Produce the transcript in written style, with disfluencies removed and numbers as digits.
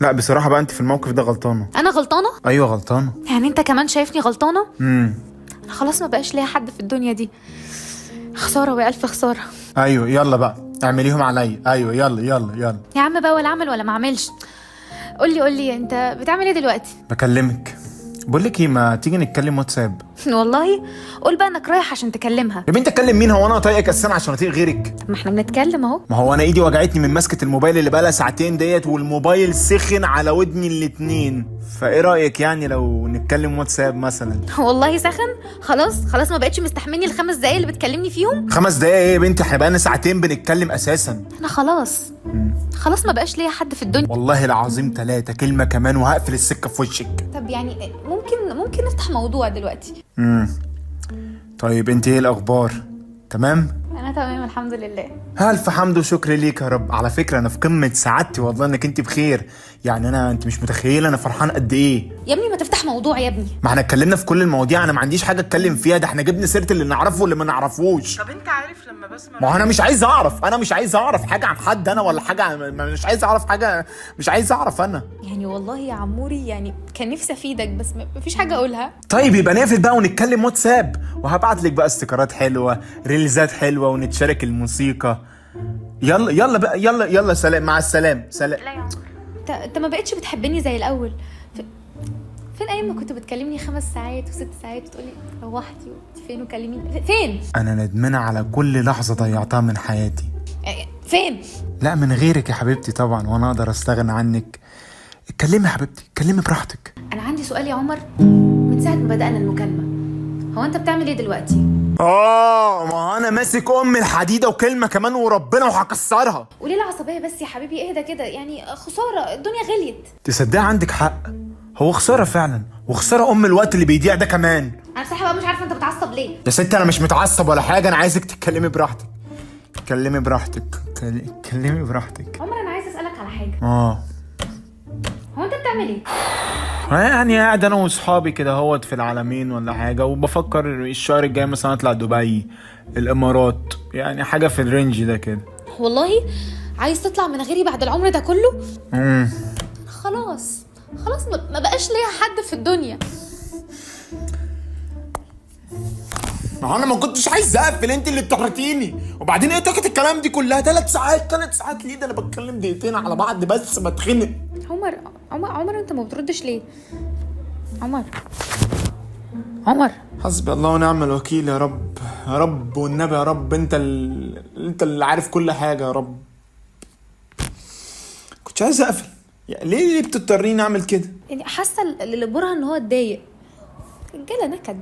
لا بصراحه بقى انت في الموقف ده غلطانه. انا غلطانه؟ ايوه غلطانه. يعني انت كمان شايفني غلطانه؟ امم انا خلاص ما بقاش ليا حد في الدنيا دي. خساره والف خساره. ايوه يلا بقى اعمليهم عليا. ايوه يلا يلا يلا. يا عم بقى، ولا اعمل ولا ما اعملش. قولي انت بتعمل ايه دلوقتي؟ بكلمك. بقول لك ايه، ما تيجي نتكلم واتساب؟ والله قول بقى انك رايح عشان تكلمها. يا بنت اتكلم مين؟ هو انا طايقك اساسا عشان اطيق غيرك؟ طب ما احنا بنتكلم اهو. ما هو انا ايدي وجعتني من مسكه الموبايل اللي بقالها ساعتين ديت، والموبايل سخن على ودني الاتنين. فايه رايك يعني لو نتكلم واتساب مثلا؟ والله سخن. خلاص ما بقتش مستحملني ال5 دقايق اللي بتكلمني فيهم. 5 دقايق ايه يا بنتي؟ احنا بقالنا ساعتين بنتكلم اساسا. انا خلاص ما بقاش ليا حد في الدنيا. والله العظيم 3 كلمه كمان وهقفل السكه في وشك. طب يعني ممكن نفتح موضوع دلوقتي. طيب انت ايه الاخبار؟ تمام؟ انا تمام الحمد لله. الف حمد وشكر ليك يا رب. على فكره انا في قمه سعادتي والله انك انت بخير. يعني انت مش متخيله انا فرحان قد ايه. يا ابني ما تفتح موضوع يا ابني. ما احنا اتكلمنا في كل المواضيع، انا ما عنديش حاجه اتكلم فيها. ده احنا جبنا سيره اللي نعرفه واللي ما نعرفوش. طب انت عارف لما بسمع، ما هو انا مش عايز اعرف. انا مش عايز اعرف حاجه عن حد انا ولا حاجه مش عايز اعرف حاجه. مش عايز اعرف انا. يعني والله يا عموري، يعني كان نفسي افيدك بس مفيش حاجه اقولها. طيب يبقى نقفل بقى ونتكلم واتساب، وهبعت لك بقى استيكرات حلوه، ريلزات حلوه، ونتشارك الموسيقى. يلا بقى يلا سلام. مع السلام. سلام. لا يا عمر، انت ما بقتش بتحبني زي الاول. فين ايام ما كنت بتكلمني 5 ساعات و6 ساعات وتقولي روحتي فين وكلميني فين؟ انا ندمانه على كل لحظه ضيعتها من حياتي. فين؟ لا من غيرك يا حبيبتي طبعا، وانا اقدر استغنى عنك. اتكلمي يا حبيبتي، اتكلمي براحتك. انا عندي سؤال يا عمر. من ساعه ما بدأنا المكالمه، هو انت بتعمل ايه دلوقتي؟ ما انا ماسك الحديده وكلمه كمان وربنا وهكسرها. وليه العصبيه بس يا حبيبي؟ اهدى كده، يعني خساره الدنيا غليت. تصدق عندك حق، هو خساره فعلا، وخساره الوقت اللي بيضيع ده كمان. انا بصراحه بقى مش عارفه انت بتعصب ليه. يا ست انا مش متعصب ولا حاجه، انا عايزك تتكلمي براحتك. اتكلمي براحتك. اتكلمي براحتك. عمر انا عايز اسالك على حاجه. هو انت بتعمل ايه؟ يعني قاعد انا واصحابي كده اهوت في العالمين ولا حاجه، وبفكر الشهر الجاي مثلا اطلع دبي، الامارات، يعني حاجه في الرينج ده كده. والله عايز تطلع من غيري بعد العمر ده كله؟ خلاص ما بقاش ليا حد في الدنيا. ما انا ما كنتش عايز اقفل، انت اللي اضطريتيني. وبعدين ايه طاقه الكلام دي كلها؟ 3 ساعات ليه؟ ده انا بتكلم دقيقتين على بعض بس بتخنق. عمر انت ما بتردش ليه؟ عمر حسبي الله ونعم الوكيل. يا رب يا رب والنبي يا رب، انت اللي عارف كل حاجه يا رب. كنتش عايز اقفل. يعني ليه بتضطريني اعمل كده؟ يعني حاسه اللي برها ان هو اتضايق. رجاله نكد.